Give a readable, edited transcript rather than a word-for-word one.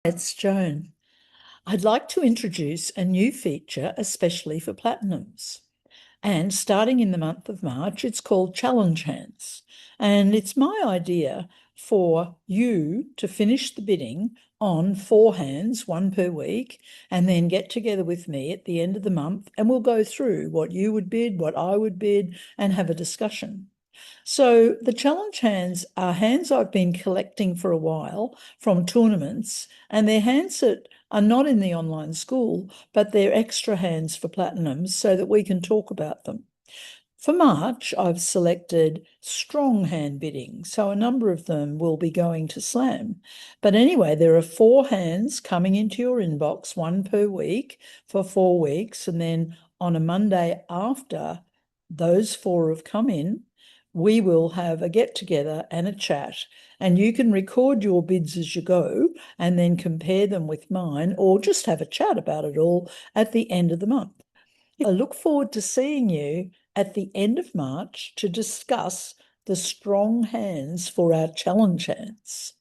It's Joan. I'd like to introduce a new feature especially for platinums. And starting in the month of March, it's called Challenge Hands. And it's my idea for you to finish the bidding on 4 hands, one per week, and then get together with me at the end of the month and we'll go through what you would bid, what I would bid, and have a discussion. So the challenge hands are hands I've been collecting for a while from tournaments, and they're hands that are not in the online school, but they're extra hands for platinums so that we can talk about them. For March, I've selected strong hand bidding, so a number of them will be going to Slam. But anyway, there are 4 hands coming into your inbox, one per week for 4 weeks, and then on a Monday after those 4 have come in, we will have a get together and a chat, and you can record your bids as you go and then compare them with mine, or just have a chat about it all at the end of the month. I look forward to seeing you at the end of March to discuss the strong hands for our challenge hands.